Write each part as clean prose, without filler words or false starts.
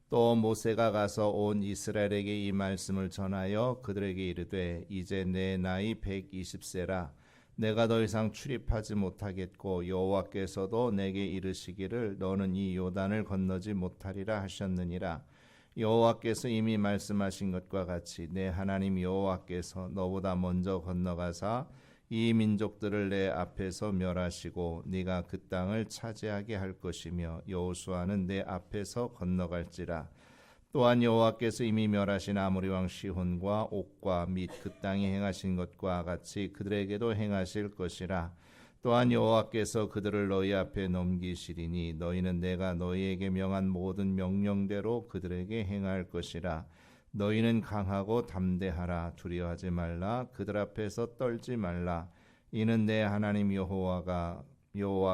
또 모세가 가서 온 이스라엘에게 이 말씀을 전하여 그들에게 이르되 이제 내 나이 120세라 내가 더 이상 출입하지 못하겠고 여호와께서도 내게 이르시기를 너는 이 요단을 건너지 못하리라 하셨느니라. 여호와께서 이미 말씀하신 것과 같이 내 하나님 여호와께서 너보다 먼저 건너가사 이 민족들을 내 앞에서 멸하시고 네가 그 땅을 차지하게 할 것이며 여호수아는 내 앞에서 건너갈지라. 또한 여호와께서 이미 멸하신 아모리 왕 시혼과 옥과 및 그 땅에 행하신 것과 같이 그들에게도 행하실 것이라. 또한 여호와께서 그들을 너희 앞에 넘기시리니 너희는 내가 너희에게 명한 모든 명령대로 그들에게 행할 것이라. 너희는 강하고 담대하라. 두려워하지 말라. 그들 앞에서 떨지 말라. 이는 내 하나님 여호와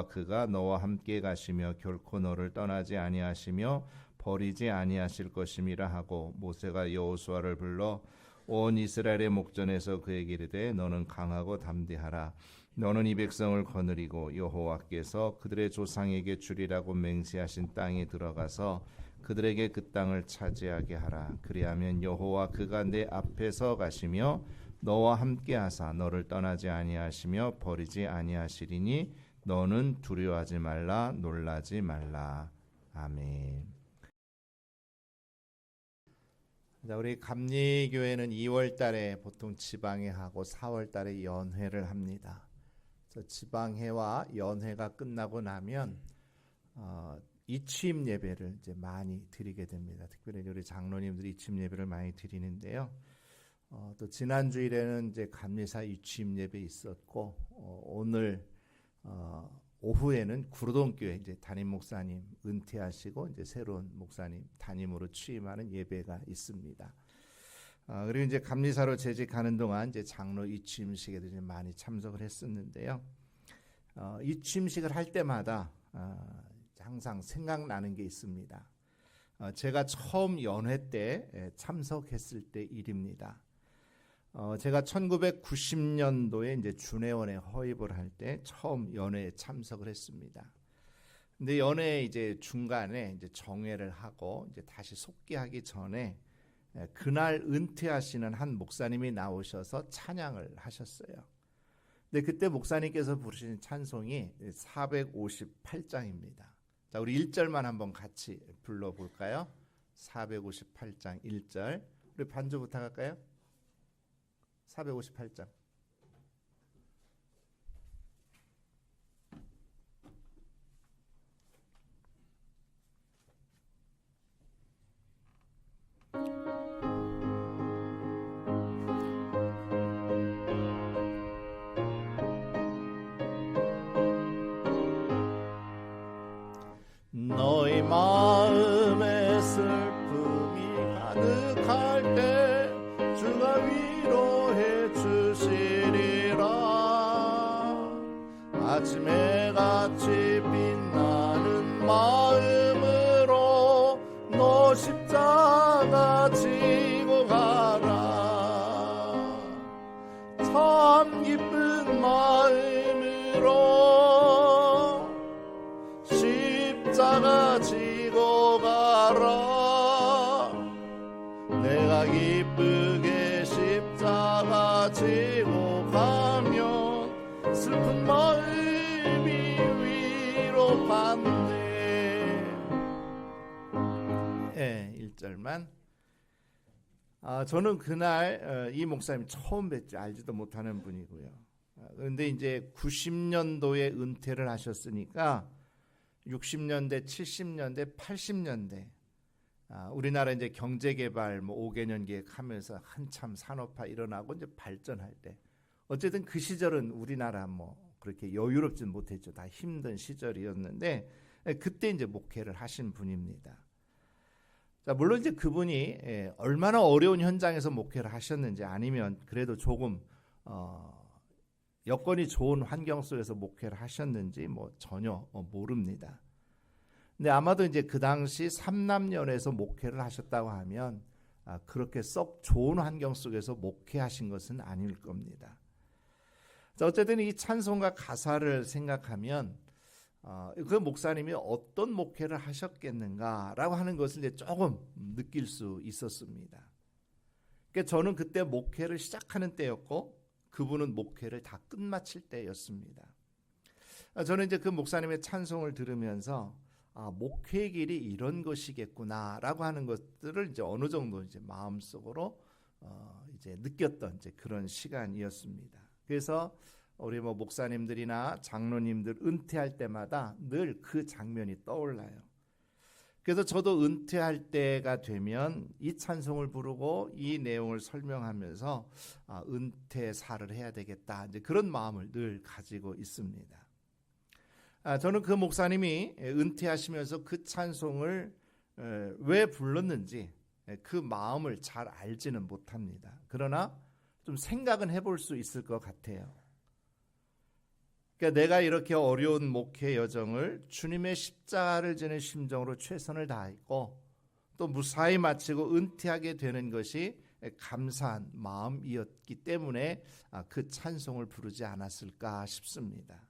그가 너와 함께 가시며 결코 너를 떠나지 아니하시며 버리지 아니하실 것임이라 하고 모세가 여호수아를 불러 온 이스라엘의 목전에서 그에게 이르되 너는 강하고 담대하라. 너는 이 백성을 거느리고 여호와께서 그들의 조상에게 주리라고 맹세하신 땅에 들어가서 그들에게 그 땅을 차지하게 하라. 그리하면 여호와 그가 내 앞에서 가시며 너와 함께 하사 너를 떠나지 아니하시며 버리지 아니하시리니 너는 두려워하지 말라. 놀라지 말라. 아멘. 우리 감리교회는 2월 달에 보통 지방회하고 4월 달에 연회를 합니다. 그래서 지방회와 연회가 끝나고 나면 이취임 예배를 이제 많이 드리게 됩니다. 특별히 우리 장로님들이 이취임 예배를 많이 드리는데요. 또 지난 주일에는 이제 감리사 이취임 예배 있었고 오늘 오후에는 구로동교회 이제 담임 목사님 은퇴하시고 이제 새로운 목사님 담임으로 취임하는 예배가 있습니다. 그리고 이제 감리사로 재직하는 동안 이제 장로 이취임식에도 이제 많이 참석을 했었는데요. 이취임식을 할 때마다 항상 생각나는 게 있습니다. 제가 처음 연회 때 참석했을 때 일입니다. 제가 1990년도에 이제 준회원에 허입을 할 때 처음 연회에 참석을 했습니다. 근데 연회 이제 중간에 이제 정회를 하고 이제 다시 속기하기 전에 그날 은퇴하시는 한 목사님이 나오셔서 찬양을 하셨어요. 근데 그때 목사님께서 부르신 찬송이 458장입니다. 자, 우리 1절만 한번 같이 불러볼까요? 458장 1절. 우리 반주 부탁할까요? 458장. 너희 마음에 슬픔이 가득할 때 주가 위로해 주시리라. 아침에 같이 빛나는 마음으로 너 십자가 지고 가라. 참 기쁜 마음으로 십자가 지고 가라. 내가 기쁘게 십자가 지고 가면 슬픈 마음이 위로받네. 1절만. 저는 그날 이 목사님 처음 뵀죠. 알지도 못하는 분이고요. 그런데 이제 90년도에 은퇴를 하셨으니까 60년대, 70년대, 80년대 우리나라 이제 경제개발 5개년 계획하면서 한참 산업화 일어나고 이제 발전할 때 어쨌든 그 시절은 우리나라 그렇게 여유롭진 못했죠. 다 힘든 시절이었는데 그때 이제 목회를 하신 분입니다. 자, 물론 이제 그분이 얼마나 어려운 현장에서 목회를 하셨는지 아니면 그래도 조금 여건이 좋은 환경 속에서 목회를 하셨는지 전혀 모릅니다. 근데 아마도 이제 그 당시 삼남연에서 목회를 하셨다고 하면 그렇게 썩 좋은 환경 속에서 목회하신 것은 아닐 겁니다. 자, 어쨌든 이 찬송가 가사를 생각하면 그 목사님이 어떤 목회를 하셨겠는가라고 하는 것을 이제 조금 느낄 수 있었습니다. 그러니까 저는 그때 목회를 시작하는 때였고 그분은 목회를 다 끝마칠 때였습니다. 저는 이제 그 목사님의 찬송을 들으면서 목회의 길이 이런 것이겠구나라고 하는 것들을 이제 어느 정도 이제 마음속으로 이제 느꼈던 이제 그런 시간이었습니다. 그래서 우리 목사님들이나 장로님들 은퇴할 때마다 늘 그 장면이 떠올라요. 그래서 저도 은퇴할 때가 되면 이 찬송을 부르고 이 내용을 설명하면서 은퇴사를 해야 되겠다, 이제 그런 마음을 늘 가지고 있습니다. 저는 그 목사님이 은퇴하시면서 그 찬송을 왜 불렀는지 그 마음을 잘 알지는 못합니다. 그러나 좀 생각은 해볼 수 있을 것 같아요. 그러니까 내가 이렇게 어려운 목회 여정을 주님의 십자가를 지는 심정으로 최선을 다했고 또 무사히 마치고 은퇴하게 되는 것이 감사한 마음이었기 때문에 그 찬송을 부르지 않았을까 싶습니다.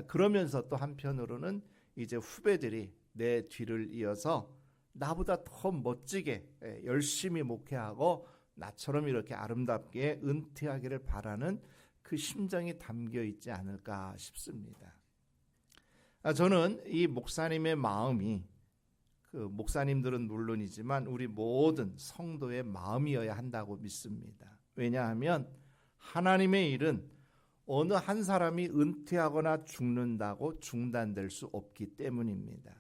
그러면서 또 한편으로는 이제 후배들이 내 뒤를 이어서 나보다 더 멋지게 열심히 목회하고 나처럼 이렇게 아름답게 은퇴하기를 바라는 그 심정이 담겨 있지 않을까 싶습니다. 저는 이 목사님의 마음이 그 목사님들은 물론이지만 우리 모든 성도의 마음이어야 한다고 믿습니다. 왜냐하면 하나님의 일은 어느 한 사람이 은퇴하거나 죽는다고 중단될 수 없기 때문입니다.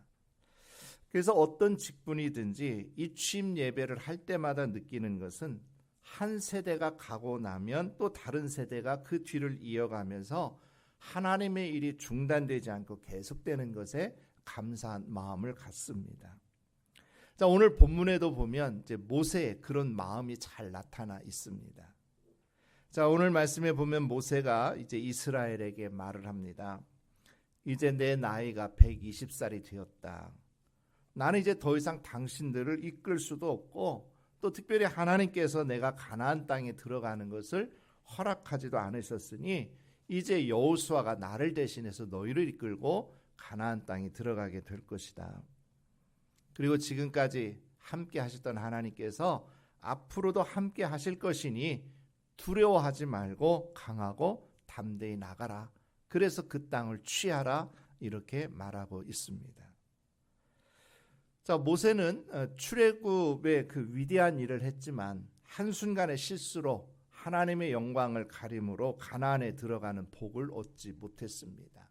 그래서 어떤 직분이든지 이 취임 예배를 할 때마다 느끼는 것은 한 세대가 가고 나면 또 다른 세대가 그 뒤를 이어가면서 하나님의 일이 중단되지 않고 계속되는 것에 감사한 마음을 갖습니다. 자, 오늘 본문에도 보면 이제 모세의 그런 마음이 잘 나타나 있습니다. 자, 오늘 말씀에 보면 모세가 이제 이스라엘에게 말을 합니다. 이제 내 나이가 120살이 되었다. 나는 이제 더 이상 당신들을 이끌 수도 없고 또 특별히 하나님께서 내가 가나안 땅에 들어가는 것을 허락하지도 않으셨으니 이제 여호수아가 나를 대신해서 너희를 이끌고 가나안 땅에 들어가게 될 것이다. 그리고 지금까지 함께 하셨던 하나님께서 앞으로도 함께 하실 것이니 두려워하지 말고 강하고 담대히 나가라. 그래서 그 땅을 취하라. 이렇게 말하고 있습니다. 자, 모세는 출애굽의 그 위대한 일을 했지만 한순간의 실수로 하나님의 영광을 가림으로 가나안에 들어가는 복을 얻지 못했습니다.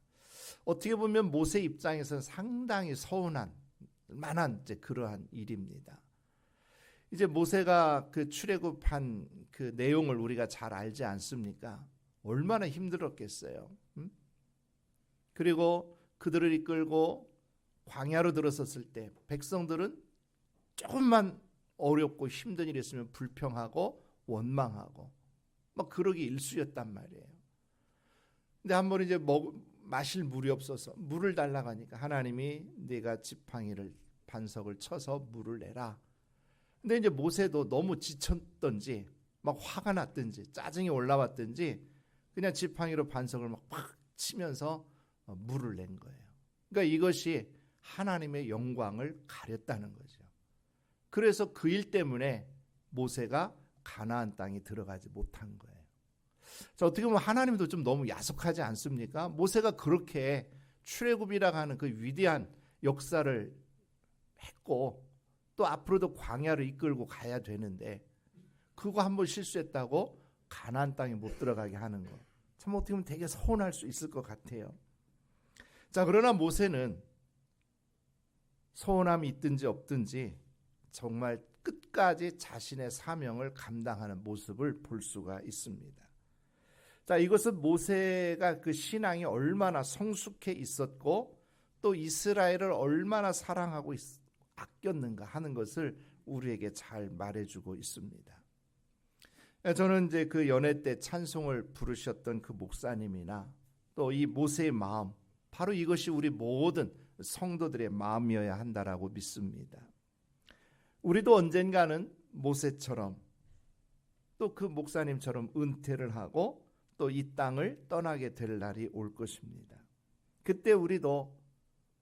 어떻게 보면 모세 입장에서는 상당히 서운한 만한 이제 그러한 일입니다. 이제 모세가 그 출애굽한 그 내용을 우리가 잘 알지 않습니까? 얼마나 힘들었겠어요. 그리고 그들을 이끌고 광야로 들어섰을 때 백성들은 조금만 어렵고 힘든 일이 있으면 불평하고 원망하고 막 그러기 일쑤였단 말이에요. 근데 한 번 이제 마실 물이 없어서 물을 달라고 하니까 하나님이 네가 지팡이를 반석을 쳐서 물을 내라. 근데 이제 모세도 너무 지쳤던지 막 화가 났든지 짜증이 올라왔든지 그냥 지팡이로 반석을 막 팍 치면서 물을 낸 거예요. 그러니까 이것이 하나님의 영광을 가렸다는 거죠. 그래서 그 일 때문에 모세가 가나안 땅에 들어가지 못한 거예요. 자, 어떻게 보면 하나님도 좀 너무 야속하지 않습니까? 모세가 그렇게 출애굽이라고 하는 그 위대한 역사를 했고 또 앞으로도 광야를 이끌고 가야 되는데 그거 한번 실수했다고 가나안 땅에 못 들어가게 하는 거, 참 어떻게 보면 되게 서운할 수 있을 것 같아요. 자, 그러나 모세는 서운함이 있든지 없든지 정말 끝까지 자신의 사명을 감당하는 모습을 볼 수가 있습니다. 자, 이것은 모세가 그 신앙이 얼마나 성숙해 있었고 또 이스라엘을 얼마나 사랑하고 아꼈는가 하는 것을 우리에게 잘 말해주고 있습니다. 저는 이제 그 연회 때 찬송을 부르셨던 그 목사님이나 또 이 모세의 마음, 바로 이것이 우리 모든 성도들의 마음이어야 한다라고 믿습니다. 우리도 언젠가는 모세처럼 또 그 목사님처럼 은퇴를 하고 또 이 땅을 떠나게 될 날이 올 것입니다. 그때 우리도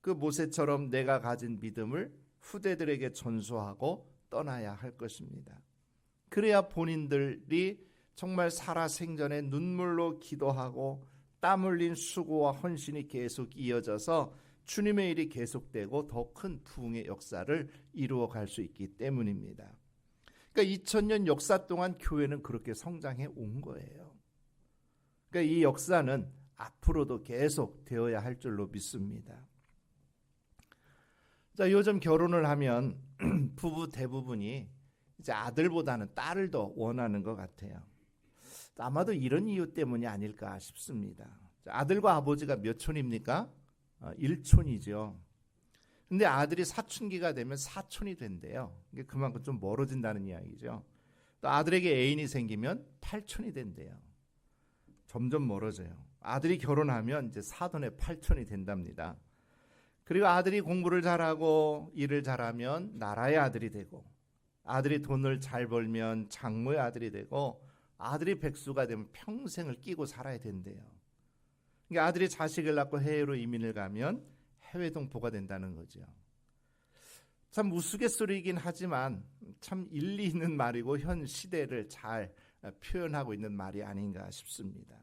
그 모세처럼 내가 가진 믿음을 후대들에게 전수하고 떠나야 할 것입니다. 그래야 본인들이 정말 살아생전에 눈물로 기도하고 땀 흘린 수고와 헌신이 계속 이어져서 주님의 일이 계속되고 더 큰 부흥의 역사를 이루어 갈 수 있기 때문입니다. 그러니까 2000년 역사 동안 교회는 그렇게 성장해 온 거예요. 그러니까 이 역사는 앞으로도 계속 되어야 할 줄로 믿습니다. 자, 요즘 결혼을 하면 부부 대부분이 이제 아들보다는 딸을 더 원하는 것 같아요. 아마도 이런 이유 때문이 아닐까 싶습니다. 아들과 아버지가 몇 촌입니까? 1촌이죠. 근데 아들이 사춘기가 되면 4촌이 된대요. 이게 그만큼 좀 멀어진다는 이야기죠. 또 아들에게 애인이 생기면 8촌이 된대요. 점점 멀어져요. 아들이 결혼하면 이제 사돈의 8촌이 된답니다. 그리고 아들이 공부를 잘하고 일을 잘하면 나라의 아들이 되고, 아들이 돈을 잘 벌면 장모의 아들이 되고, 아들이 백수가 되면 평생을 끼고 살아야 된대요. 그러니까 아들이 자식을 낳고 해외로 이민을 가면 해외 동포가 된다는 거죠. 참 우스갯소리이긴 하지만 참 일리 있는 말이고 현 시대를 잘 표현하고 있는 말이 아닌가 싶습니다.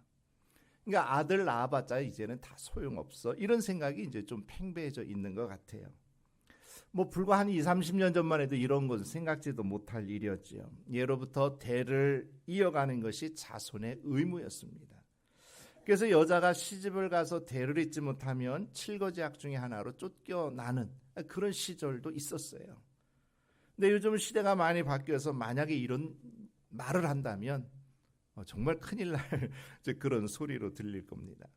그러니까 아들 낳아봤자 이제는 다 소용없어, 이런 생각이 이제 좀 팽배해져 있는 것 같아요. 뭐 불과 한 20-30년 전만 해도 이런 것은 생각지도 못할 일이었죠. 예로부터 대를 이어가는 것이 자손의 의무였습니다. 그래서 여자가 시집을 가서 대를 잇지 못하면 칠거지약 중에 하나로 쫓겨나는 그런 시절도 있었어요. 근데 요즘 시대가 많이 바뀌어서 만약에 이런 말을 한다면 정말 큰일 날 그런 소리로 들릴 겁니다.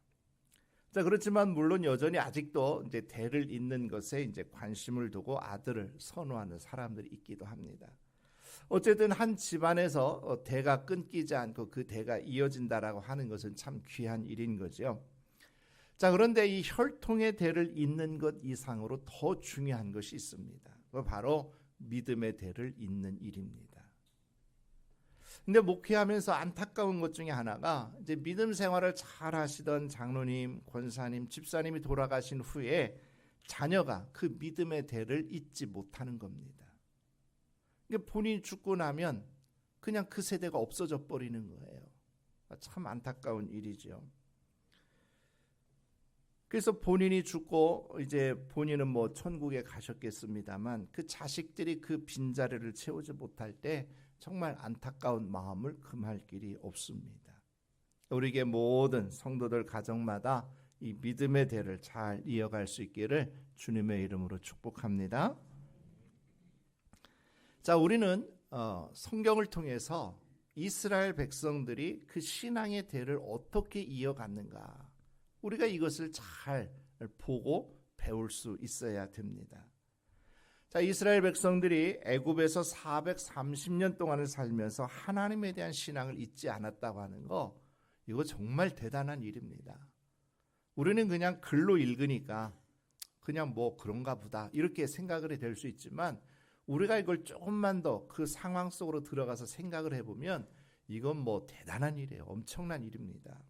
자, 그렇지만 물론 여전히 아직도 이제 대를 잇는 것에 이제 관심을 두고 아들을 선호하는 사람들이 있기도 합니다. 어쨌든 한 집안에서 대가 끊기지 않고 그 대가 이어진다라고 하는 것은 참 귀한 일인 거죠. 자, 그런데 이 혈통의 대를 잇는 것 이상으로 더 중요한 것이 있습니다. 바로 믿음의 대를 잇는 일입니다. 근데 목회하면서 안타까운 것 중에 하나가 이제 믿음 생활을 잘 하시던 장로님, 권사님, 집사님이 돌아가신 후에 자녀가 그 믿음의 대를 잇지 못하는 겁니다. 본인이 죽고 나면 그냥 그 세대가 없어져 버리는 거예요. 참 안타까운 일이죠. 그래서 본인이 죽고 이제 본인은 뭐 천국에 가셨겠습니다만 그 자식들이 그 빈자리를 채우지 못할 때 정말 안타까운 마음을 금할 길이 없습니다. 우리에게 모든 성도들 가정마다 이 믿음의 대를 잘 이어갈 수 있기를 주님의 이름으로 축복합니다. 자, 우리는 성경을 통해서 이스라엘 백성들이 그 신앙의 대를 어떻게 이어갔는가, 우리가 이것을 잘 보고 배울 수 있어야 됩니다. 자, 이스라엘 백성들이 애굽에서 430년 동안을 살면서 하나님에 대한 신앙을 잊지 않았다고 하는 거, 이거 정말 대단한 일입니다. 우리는 그냥 글로 읽으니까 그냥 뭐 그런가 보다 이렇게 생각을 될 수 있지만, 우리가 이걸 조금만 더 그 상황 속으로 들어가서 생각을 해보면 이건 뭐 대단한 일이에요. 엄청난 일입니다.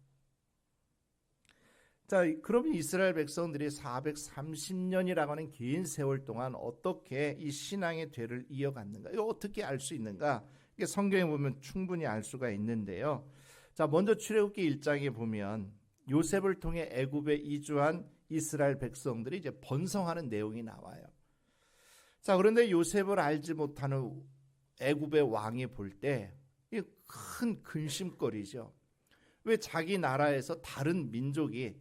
자, 그러면 이스라엘 백성들이 430년이라고 하는 긴 세월 동안 어떻게 이 신앙의 대를 이어갔는가, 이거 어떻게 알 수 있는가, 이게 성경에 보면 충분히 알 수가 있는데요. 자, 먼저 출애굽기 1장에 보면 요셉을 통해 애굽에 이주한 이스라엘 백성들이 이제 번성하는 내용이 나와요. 자, 그런데 요셉을 알지 못하는 애굽의 왕이 볼 때 큰 근심거리죠. 왜 자기 나라에서 다른 민족이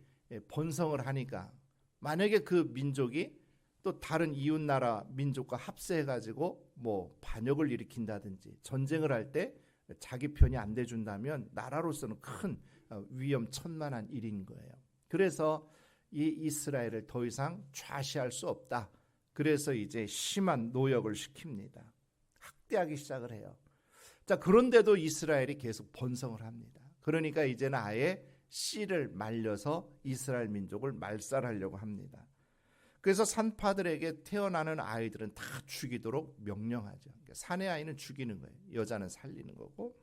번성을 하니까, 만약에 그 민족이 또 다른 이웃 나라 민족과 합세해가지고 뭐 반역을 일으킨다든지 전쟁을 할 때 자기 편이 안 돼준다면 나라로서는 큰 위험천만한 일인 거예요. 그래서 이 이스라엘을 더 이상 좌시할 수 없다. 그래서 이제 심한 노역을 시킵니다. 학대하기 시작을 해요. 자, 그런데도 이스라엘이 계속 번성을 합니다. 그러니까 이제는 아예 씨를 말려서 이스라엘 민족을 말살하려고 합니다. 그래서 산파들에게 태어나는 아이들은 다 죽이도록 명령하죠. 그러니까 산의 아이는 죽이는 거예요. 여자는 살리는 거고.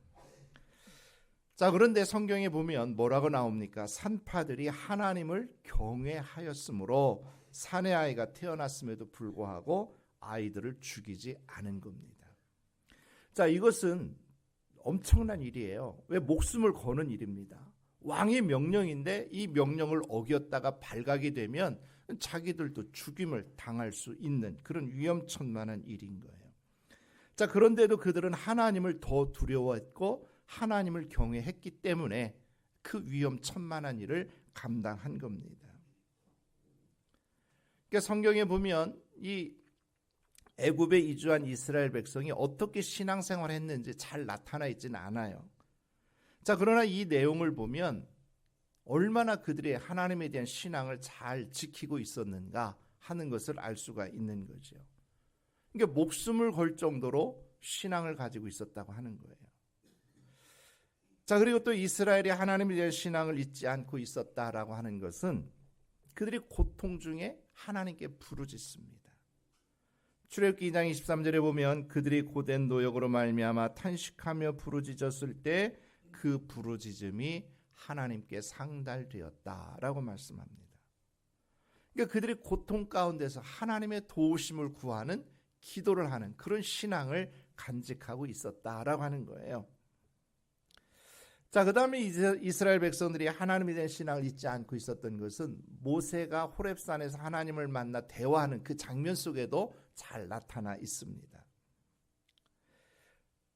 자, 그런데 성경에 보면 뭐라고 나옵니까? 산파들이 하나님을 경외하였으므로 사내 아이가 태어났음에도 불구하고 아이들을 죽이지 않은 겁니다. 자, 이것은 엄청난 일이에요. 왜? 목숨을 거는 일입니다. 왕의 명령인데 이 명령을 어겼다가 발각이 되면 자기들도 죽임을 당할 수 있는 그런 위험천만한 일인 거예요. 자, 그런데도 그들은 하나님을 더 두려워했고 하나님을 경외했기 때문에 그 위험천만한 일을 감당한 겁니다. 그러니까 성경에 보면 이 애굽에 이주한 이스라엘 백성이 어떻게 신앙생활을 했는지 잘 나타나 있지는 않아요. 자, 그러나 이 내용을 보면 얼마나 그들이 하나님에 대한 신앙을 잘 지키고 있었는가 하는 것을 알 수가 있는 거죠. 그러니까 목숨을 걸 정도로 신앙을 가지고 있었다고 하는 거예요. 자, 그리고 또 이스라엘이 하나님에 대한 신앙을 잊지 않고 있었다라고 하는 것은 그들이 고통 중에 하나님께 부르짖습니다. 출애굽기 2장 23절에 보면 그들이 고된 노역으로 말미암아 탄식하며 부르짖었을 때 그 부르짖음이 하나님께 상달되었다라고 말씀합니다. 그러니까 그들이 고통 가운데서 하나님의 도우심을 구하는 기도를 하는 그런 신앙을 간직하고 있었다라고 하는 거예요. 자, 그 다음에 이스라엘 백성들이 하나님에 대한 신앙을 잊지 않고 있었던 것은 모세가 호렙산에서 하나님을 만나 대화하는 그 장면 속에도 잘 나타나 있습니다.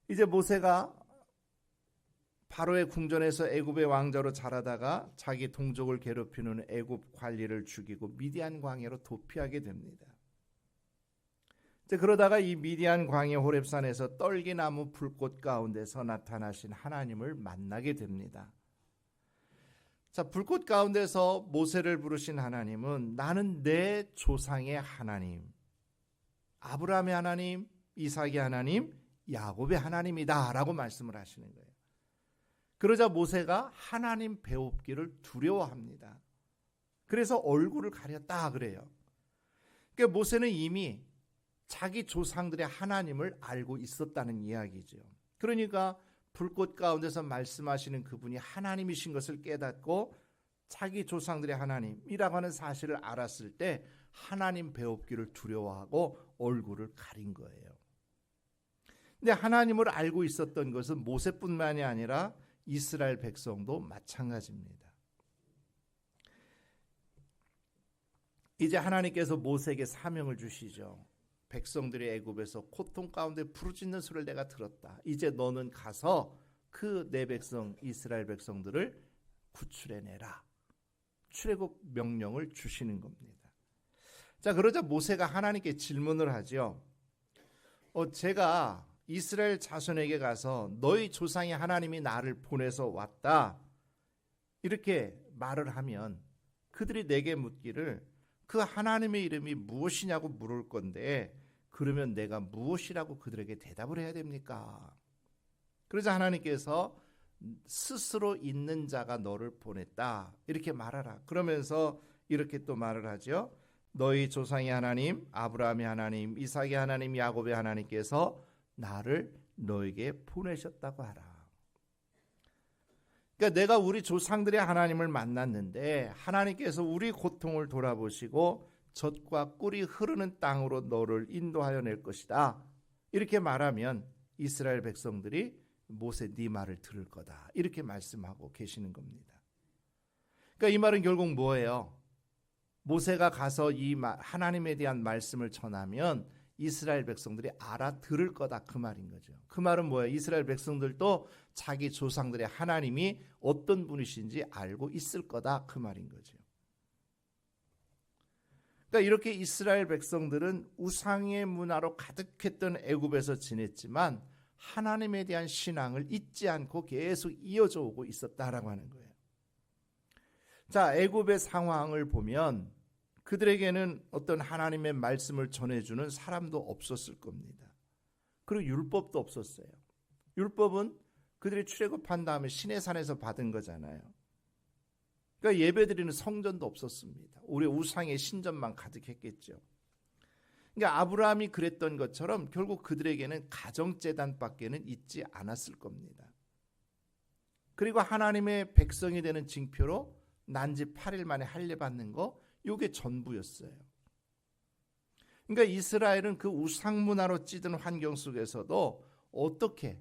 이제 모세가 바로의 궁전에서 애굽의 왕자로 자라다가 자기 동족을 괴롭히는 애굽 관리를 죽이고 미디안 광야로 도피하게 됩니다. 그러다가 이 미디안 광야 호렙산에서 떨기나무 불꽃 가운데서 나타나신 하나님을 만나게 됩니다. 자, 불꽃 가운데서 모세를 부르신 하나님은 나는 내 조상의 하나님, 아브라함의 하나님, 이삭의 하나님, 야곱의 하나님이다 라고 말씀을 하시는 거예요. 그러자 모세가 하나님 배웁기를 두려워합니다. 그래서 얼굴을 가렸다 그래요. 그러니까 모세는 이미 자기 조상들의 하나님을 알고 있었다는 이야기죠. 그러니까 불꽃 가운데서 말씀하시는 그분이 하나님이신 것을 깨닫고 자기 조상들의 하나님이라고 하는 사실을 알았을 때 하나님 배웁기를 두려워하고 얼굴을 가린 거예요. 근데 하나님을 알고 있었던 것은 모세뿐만이 아니라 이스라엘 백성도 마찬가지입니다. 이제 하나님께서 모세에게 사명을 주시죠. 백성들이 애굽에서 고통 가운데 부르짖는 소리를 내가 들었다. 이제 너는 가서 그 내 백성 이스라엘 백성들을 구출해내라. 출애굽 명령을 주시는 겁니다. 자, 그러자 모세가 하나님께 질문을 하죠. 제가 이스라엘 자손에게 가서 너희 조상의 하나님이 나를 보내서 왔다. 이렇게 말을 하면 그들이 내게 묻기를 그 하나님의 이름이 무엇이냐고 물을 건데 그러면 내가 무엇이라고 그들에게 대답을 해야 됩니까? 그러자 하나님께서 스스로 있는 자가 너를 보냈다. 이렇게 말하라. 그러면서 이렇게 또 말을 하죠. 너희 조상의 하나님, 아브라함의 하나님, 이삭의 하나님, 야곱의 하나님께서 나를 너에게 보내셨다고 하라. 그러니까 내가 우리 조상들의 하나님을 만났는데 하나님께서 우리 고통을 돌아보시고 젖과 꿀이 흐르는 땅으로 너를 인도하여 낼 것이다. 이렇게 말하면 이스라엘 백성들이 모세 네 말을 들을 거다. 이렇게 말씀하고 계시는 겁니다. 그러니까 이 말은 결국 뭐예요? 모세가 가서 이 하나님에 대한 말씀을 전하면 이스라엘 백성들이 알아들을 거다 그 말인 거죠. 그 말은 뭐예요? 이스라엘 백성들도 자기 조상들의 하나님이 어떤 분이신지 알고 있을 거다 그 말인 거죠. 그러니까 이렇게 이스라엘 백성들은 우상의 문화로 가득했던 애굽에서 지냈지만 하나님에 대한 신앙을 잊지 않고 계속 이어져 오고 있었다라고 하는 거예요. 자, 애굽의 상황을 보면 그들에게는 어떤 하나님의 말씀을 전해주는 사람도 없었을 겁니다. 그리고 율법도 없었어요. 율법은 그들이 출애굽한 다음에 시내산에서 받은 거잖아요. 그러니까 예배드리는 성전도 없었습니다. 우리 우상의 신전만 가득했겠죠. 그러니까 아브라함이 그랬던 것처럼 결국 그들에게는 가정재단밖에는 있지 않았을 겁니다. 그리고 하나님의 백성이 되는 징표로 난지 8일 만에 할례받는 거, 이게 전부였어요. 그러니까 이스라엘은 그 우상 문화로 찌든 환경 속에서도 어떻게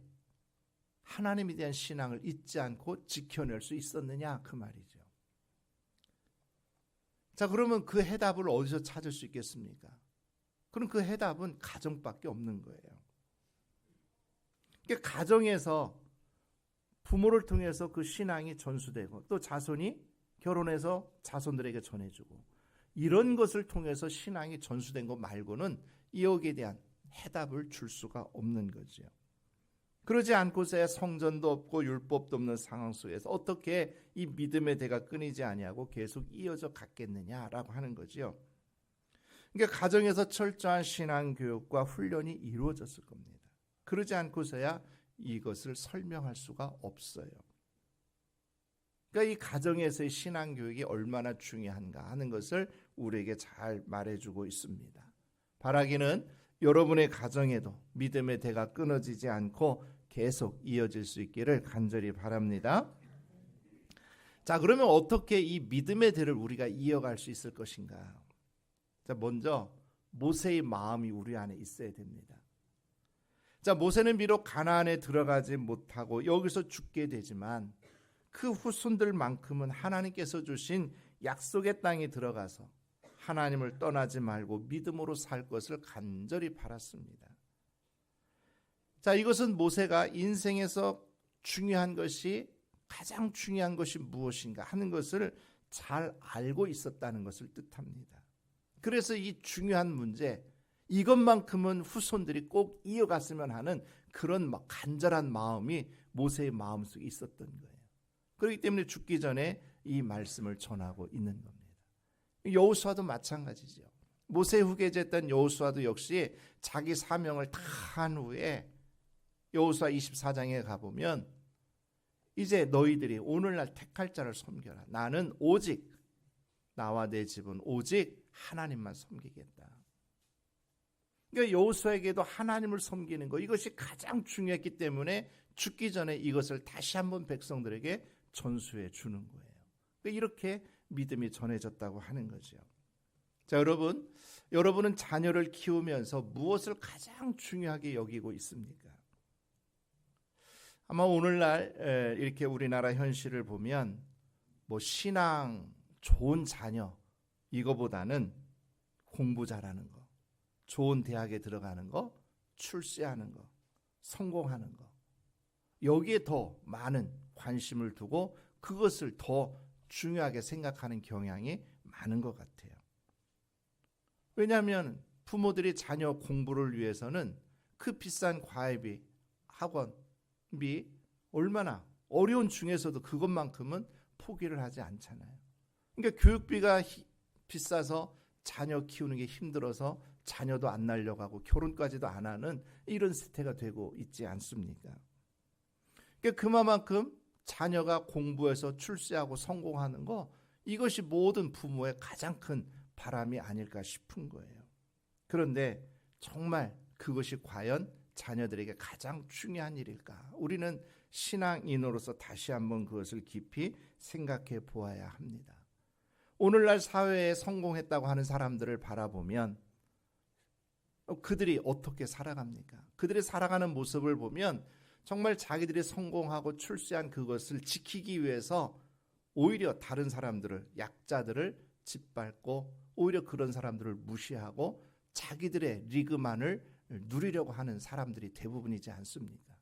하나님에 대한 신앙을 잊지 않고 지켜낼 수 있었느냐, 그 말이죠. 자, 그러면 그 해답을 어디서 찾을 수 있겠습니까? 그럼 그 해답은 가정밖에 없는 거예요. 그러니까 가정에서 부모를 통해서 그 신앙이 전수되고, 또 자손이 결혼해서 자손들에게 전해주고, 이런 것을 통해서 신앙이 전수된 것 말고는 여기에 대한 해답을 줄 수가 없는 거죠. 그러지 않고서야 성전도 없고 율법도 없는 상황 속에서 어떻게 이 믿음의 대가 끊이지 아니하고 계속 이어져 갔겠느냐라고 하는 거죠. 그러니까 가정에서 철저한 신앙 교육과 훈련이 이루어졌을 겁니다. 그러지 않고서야 이것을 설명할 수가 없어요. 그러니까 이 가정에서의 신앙 교육이 얼마나 중요한가 하는 것을 우리에게 잘 말해주고 있습니다. 바라기는 여러분의 가정에도 믿음의 대가 끊어지지 않고 계속 이어질 수 있기를 간절히 바랍니다. 자, 그러면 어떻게 이 믿음의 대를 우리가 이어갈 수 있을 것인가? 자, 먼저 모세의 마음이 우리 안에 있어야 됩니다. 자, 모세는 비록 가나안에 들어가지 못하고 여기서 죽게 되지만 그 후손들만큼은 하나님께서 주신 약속의 땅에 들어가서 하나님을 떠나지 말고 믿음으로 살 것을 간절히 바랐습니다. 자, 이것은 모세가 인생에서 중요한 것이, 가장 중요한 것이 무엇인가 하는 것을 잘 알고 있었다는 것을 뜻합니다. 그래서 이 중요한 문제, 이것만큼은 후손들이 꼭 이어갔으면 하는 그런 간절한 마음이 모세의 마음속에 있었던 거예요. 그렇기 때문에 죽기 전에 이 말씀을 전하고 있는 겁니다. 여호수아도 마찬가지죠. 모세 후계자였던 여호수아도 역시 자기 사명을 다 한 후에 여호수아 24장에 가보면 이제 너희들이 오늘날 택할 자를 섬겨라. 나는 오직, 나와 내 집은 오직 하나님만 섬기겠다. 그러니까 여호수아에게도 하나님을 섬기는 것, 이것이 가장 중요했기 때문에 죽기 전에 이것을 다시 한번 백성들에게 전수해 주는 거예요. 그러니까 이렇게 믿음이 전해졌다고 하는 거죠. 자, 여러분은 자녀를 키우면서 무엇을 가장 중요하게 여기고 있습니까? 아마 오늘날 이렇게 우리나라 현실을 보면 신앙 좋은 자녀, 이거보다는 공부 잘하는 거, 좋은 대학에 들어가는 거, 출세하는 거, 성공하는 거, 여기에 더 많은 관심을 두고 그것을 더 중요하게 생각하는 경향이 많은 것 같아요. 왜냐하면 부모들이 자녀 공부를 위해서는 그 비싼 과외비, 학원비, 얼마나 어려운 중에서도 그것만큼은 포기를 하지 않잖아요. 그러니까 교육비가 비싸서 자녀 키우는 게 힘들어서 자녀도 안 낳으려고 결혼까지도 안 하는 이런 세태가 되고 있지 않습니까? 그러니까 그만큼 자녀가 공부해서 출세하고 성공하는 거, 이것이 모든 부모의 가장 큰 바람이 아닐까 싶은 거예요. 그런데 정말 그것이 과연 자녀들에게 가장 중요한 일일까? 우리는 신앙인으로서 다시 한번 그것을 깊이 생각해 보아야 합니다. 오늘날 사회에 성공했다고 하는 사람들을 바라보면 그들이 어떻게 살아갑니까? 그들이 살아가는 모습을 보면 정말 자기들이 성공하고 출세한 그것을 지키기 위해서 오히려 다른 사람들을, 약자들을 짓밟고 오히려 그런 사람들을 무시하고 자기들의 리그만을 누리려고 하는 사람들이 대부분이지 않습니까?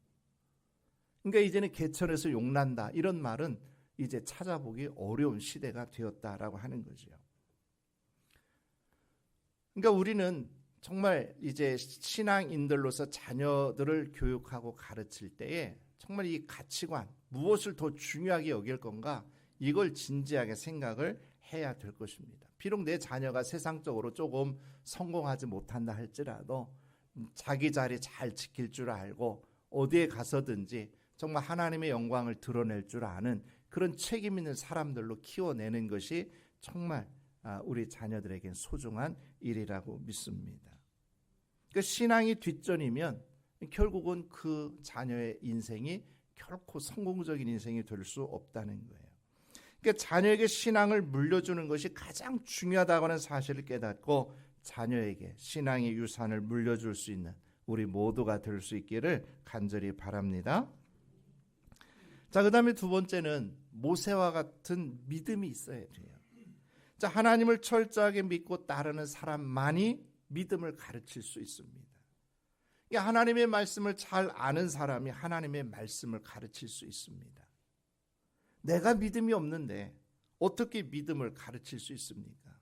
그러니까 이제는 개천에서 용난다, 이런 말은 이제 찾아보기 어려운 시대가 되었다라고 하는 거죠. 그러니까 우리는 정말 이제 신앙인들로서 자녀들을 교육하고 가르칠 때에 정말 이 가치관, 무엇을 더 중요하게 여길 건가, 이걸 진지하게 생각을 해야 될 것입니다. 비록 내 자녀가 세상적으로 조금 성공하지 못한다 할지라도 자기 자리 잘 지킬 줄 알고 어디에 가서든지 정말 하나님의 영광을 드러낼 줄 아는 그런 책임 있는 사람들로 키워내는 것이 정말 우리 자녀들에겐 소중한 일이라고 믿습니다. 그 신앙이 뒷전이면 결국은 그 자녀의 인생이 결코 성공적인 인생이 될 수 없다는 거예요. 그러니까 자녀에게 신앙을 물려주는 것이 가장 중요하다고 하는 사실을 깨닫고 자녀에게 신앙의 유산을 물려줄 수 있는 우리 모두가 될 수 있기를 간절히 바랍니다. 자, 그 다음에 두 번째는 모세와 같은 믿음이 있어야 돼요. 자, 하나님을 철저하게 믿고 따르는 사람만이 믿음을 가르칠 수 있습니다. 하나님의 말씀을 잘 아는 사람이 하나님의 말씀을 가르칠 수 있습니다. 내가 믿음이 없는데 어떻게 믿음을 가르칠 수 있습니까?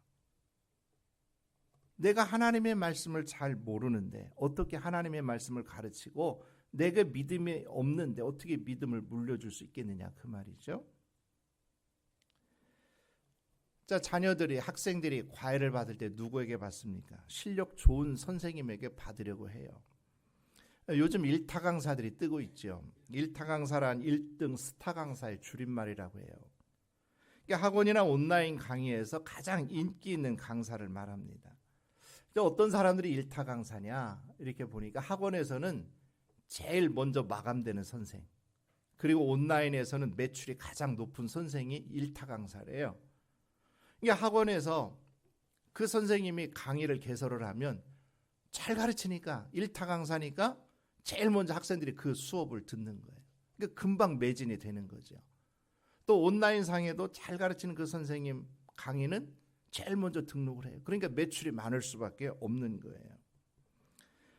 내가 하나님의 말씀을 잘 모르는데 어떻게 하나님의 말씀을 가르치고 내가 믿음이 없는데 어떻게 믿음을 물려줄 수 있겠느냐 그 말이죠. 자, 자녀들이 학생들이 과외를 받을 때 누구에게 받습니까? 실력 좋은 선생님에게 받으려고 해요. 요즘 일타 강사들이 뜨고 있죠. 일타 강사란 1등 스타 강사의 줄임말이라고 해요. 학원이나 온라인 강의에서 가장 인기 있는 강사를 말합니다. 어떤 사람들이 일타 강사냐 이렇게 보니까 학원에서는 제일 먼저 마감되는 선생, 그리고 온라인에서는 매출이 가장 높은 선생이 일타 강사래요. 학원에서 그 선생님이 강의를 개설을 하면 잘 가르치니까 일타 강사니까 제일 먼저 학생들이 그 수업을 듣는 거예요. 그러니까 금방 매진이 되는 거죠. 또 온라인상에도 잘 가르치는 그 선생님 강의는 제일 먼저 등록을 해요. 그러니까 매출이 많을 수밖에 없는 거예요.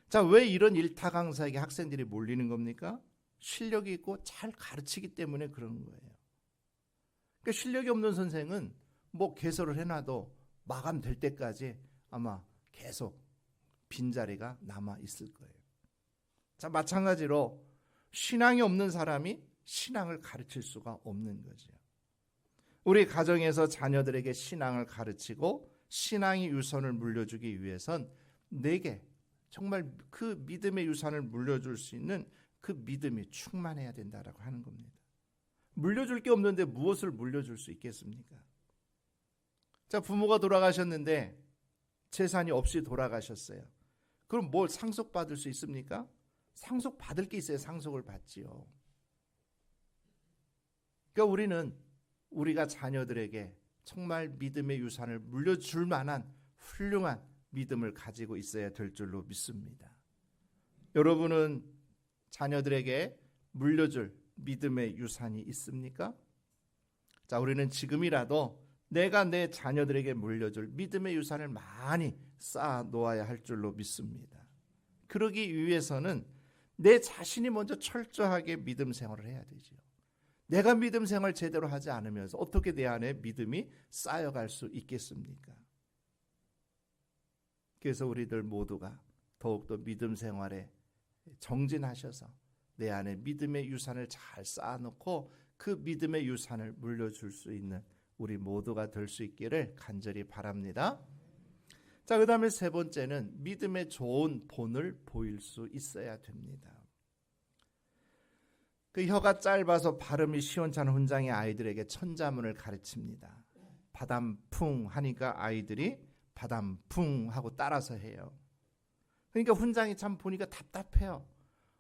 자, 왜 이런 일타 강사에게 학생들이 몰리는 겁니까? 실력이 있고 잘 가르치기 때문에 그런 거예요. 그러니까 실력이 없는 선생은 뭐 개설을 해놔도 마감될 때까지 아마 계속 빈자리가 남아 있을 거예요. 자, 마찬가지로 신앙이 없는 사람이 신앙을 가르칠 수가 없는 거죠. 우리 가정에서 자녀들에게 신앙을 가르치고 신앙의 유산을 물려주기 위해선 내게 정말 그 믿음의 유산을 물려줄 수 있는 그 믿음이 충만해야 된다라고 하는 겁니다. 물려줄 게 없는데 무엇을 물려줄 수 있겠습니까? 자, 부모가 돌아가셨는데 재산이 없이 돌아가셨어요. 그럼 뭘 상속받을 수 있습니까? 상속받을 게 있어야 상속을 받지요. 그러니까 우리는 우리가 자녀들에게 정말 믿음의 유산을 물려줄 만한 훌륭한 믿음을 가지고 있어야 될 줄로 믿습니다. 여러분은 자녀들에게 물려줄 믿음의 유산이 있습니까? 자, 우리는 지금이라도 내가 내 자녀들에게 물려줄 믿음의 유산을 많이 쌓아 놓아야 할 줄로 믿습니다. 그러기 위해서는 내 자신이 먼저 철저하게 믿음 생활을 해야 되죠. 내가 믿음 생활 제대로 하지 않으면서 어떻게 내 안에 믿음이 쌓여갈 수 있겠습니까? 그래서 우리들 모두가 더욱더 믿음 생활에 정진하셔서 내 안에 믿음의 유산을 잘 쌓아놓고 그 믿음의 유산을 물려줄 수 있는 우리 모두가 될 수 있기를 간절히 바랍니다. 자, 그 다음에 세 번째는 믿음의 좋은 본을 보일 수 있어야 됩니다. 그 혀가 짧아서 발음이 시원찮은 훈장의 아이들에게 천자문을 가르칩니다. 바담풍 하니까 아이들이 바담풍 하고 따라서 해요. 그러니까 훈장이 참 보니까 답답해요.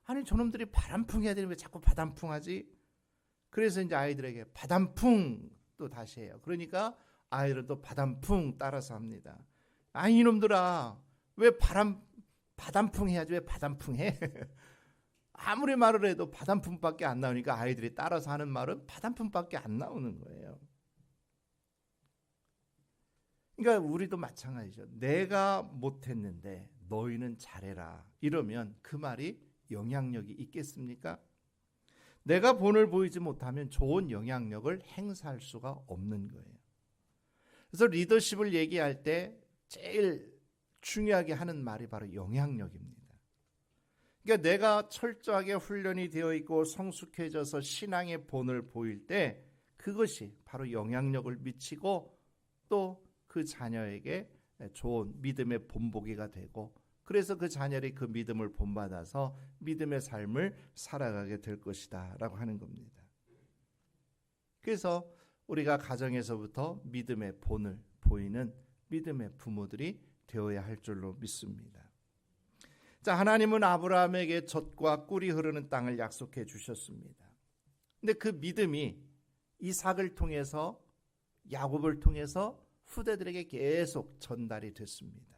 아니 저놈들이 바람풍 해야 되는데 왜 자꾸 바담풍 하지? 그래서 이제 아이들에게 바담풍 또 다시 해요. 그러니까 아이들은 또 바담풍 따라서 합니다. 아니 이놈들아 왜 바담풍 해야지 왜 바담풍 해? 아무리 말을 해도 바담풍밖에 안 나오니까 아이들이 따라서 하는 말은 바담풍밖에 안 나오는 거예요. 그러니까 우리도 마찬가지죠. 내가 못했는데 너희는 잘해라. 이러면 그 말이 영향력이 있겠습니까? 내가 본을 보이지 못하면 좋은 영향력을 행사할 수가 없는 거예요. 그래서 리더십을 얘기할 때 제일 중요하게 하는 말이 바로 영향력입니다. 그러니까 내가 철저하게 훈련이 되어 있고 성숙해져서 신앙의 본을 보일 때 그것이 바로 영향력을 미치고 또 그 자녀에게 좋은 믿음의 본보기가 되고 그래서 그 자녀들이 그 믿음을 본받아서 믿음의 삶을 살아가게 될 것이다 라고 하는 겁니다. 그래서 우리가 가정에서부터 믿음의 본을 보이는 믿음의 부모들이 되어야 할 줄로 믿습니다. 자, 하나님은 아브라함에게 젖과 꿀이 흐르는 땅을 약속해 주셨습니다. 근데 그 믿음이 이삭을 통해서 야곱을 통해서 후대들에게 계속 전달이 됐습니다.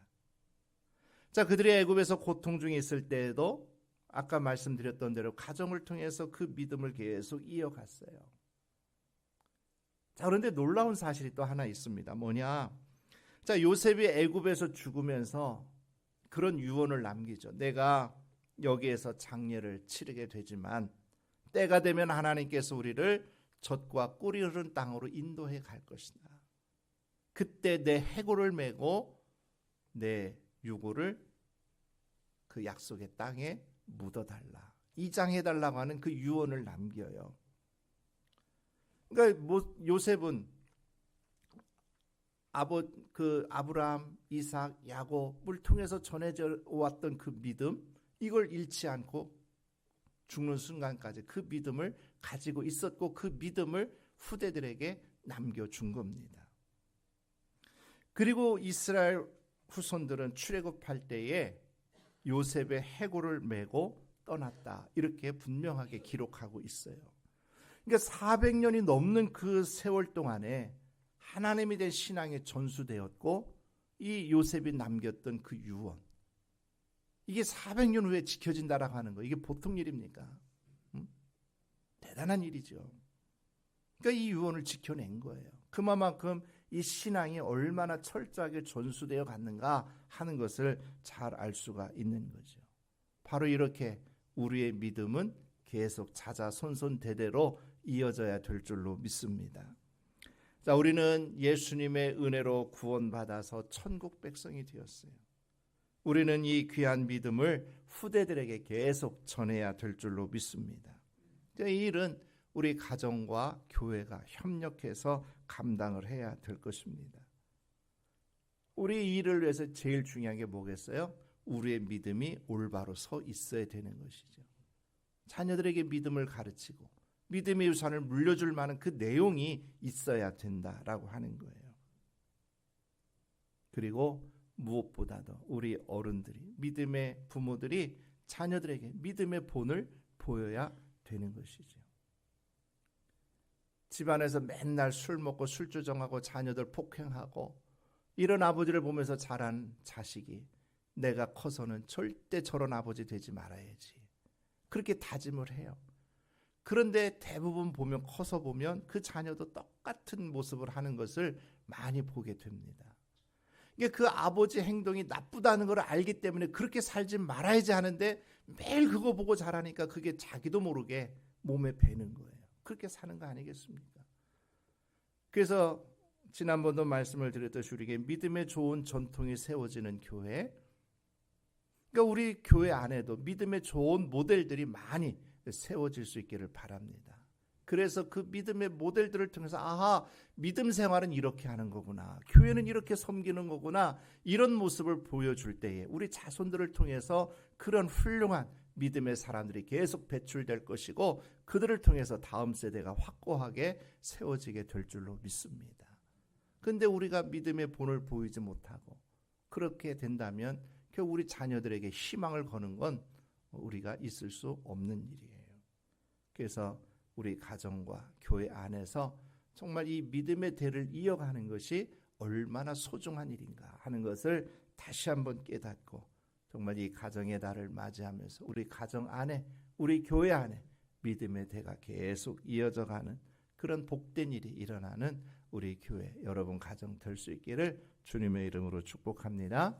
자, 그들이 애굽에서 고통 중에 있을 때에도 아까 말씀드렸던 대로 가정을 통해서 그 믿음을 계속 이어갔어요. 자, 그런데 놀라운 사실이 또 하나 있습니다. 뭐냐? 자, 요셉이 애굽에서 죽으면서 그런 유언을 남기죠. 내가 여기에서 장례를 치르게 되지만 때가 되면 하나님께서 우리를 젖과 꿀이 흐르는 땅으로 인도해 갈 것이다. 그때 내 해골을 메고 내 유골을 그 약속의 땅에 묻어달라. 이장해달라고 하는 그 유언을 남겨요. 그러니까 요셉은 아브라함, 이삭, 야곱을 통해서 전해져 왔던 그 믿음, 이걸 잃지 않고 죽는 순간까지 그 믿음을 가지고 있었고 그 믿음을 후대들에게 남겨준 겁니다. 그리고 이스라엘 후손들은 출애굽할 때에 요셉의 해골을 메고 떠났다. 이렇게 분명하게 기록하고 있어요. 그러니까 400년이 넘는 그 세월 동안에 하나님에 대한 신앙이 전수되었고 이 요셉이 남겼던 그 유언, 이게 400년 후에 지켜진다라고 하는 거, 이게 보통 일입니까? 대단한 일이죠. 그러니까 이 유언을 지켜낸 거예요. 그만큼 이 신앙이 얼마나 철저하게 전수되어 갔는가 하는 것을 잘 알 수가 있는 거죠. 바로 이렇게 우리의 믿음은 계속 자자손손대대로 이어져야 될 줄로 믿습니다. 자, 우리는 예수님의 은혜로 구원받아서 천국 백성이 되었어요. 우리는 이 귀한 믿음을 후대들에게 계속 전해야 될 줄로 믿습니다. 이 일은 우리 가정과 교회가 협력해서 감당을 해야 될 것입니다. 우리 이 일을 위해서 제일 중요한 게 뭐겠어요? 우리의 믿음이 올바로 서 있어야 되는 것이죠. 자녀들에게 믿음을 가르치고 믿음의 유산을 물려줄 만한 그 내용이 있어야 된다라고 하는 거예요. 그리고 무엇보다도 우리 어른들이, 믿음의 부모들이 자녀들에게 믿음의 본을 보여야 되는 것이죠. 집안에서 맨날 술 먹고 술주정하고 자녀들 폭행하고 이런 아버지를 보면서 자란 자식이 내가 커서는 절대 저런 아버지 되지 말아야지, 그렇게 다짐을 해요. 그런데 대부분 커서 보면 그 자녀도 똑같은 모습을 하는 것을 많이 보게 됩니다. 이게 그 아버지 행동이 나쁘다는 걸 알기 때문에 그렇게 살지 말아야지 하는데 매일 그거 보고 자라니까 그게 자기도 모르게 몸에 배는 거예요. 그렇게 사는 거 아니겠습니까? 그래서 지난번도 말씀을 드렸듯이 우리에게 믿음의 좋은 전통이 세워지는 교회, 그러니까 우리 교회 안에도 믿음의 좋은 모델들이 많이 세워질 수 있기를 바랍니다. 그래서 그 믿음의 모델들을 통해서 아하, 믿음 생활은 이렇게 하는 거구나, 교회는 이렇게 섬기는 거구나, 이런 모습을 보여줄 때에 우리 자손들을 통해서 그런 훌륭한 믿음의 사람들이 계속 배출될 것이고 그들을 통해서 다음 세대가 확고하게 세워지게 될 줄로 믿습니다. 그런데 우리가 믿음의 본을 보이지 못하고 그렇게 된다면 결국 우리 자녀들에게 희망을 거는 건 우리가 있을 수 없는 일이에요. 그래서 우리 가정과 교회 안에서 정말 이 믿음의 대를 이어가는 것이 얼마나 소중한 일인가 하는 것을 다시 한번 깨닫고 정말 이 가정의 달을 맞이하면서 우리 가정 안에, 우리 교회 안에 믿음의 대가 계속 이어져가는 그런 복된 일이 일어나는 우리 교회, 여러분 가정 될 수 있기를 주님의 이름으로 축복합니다.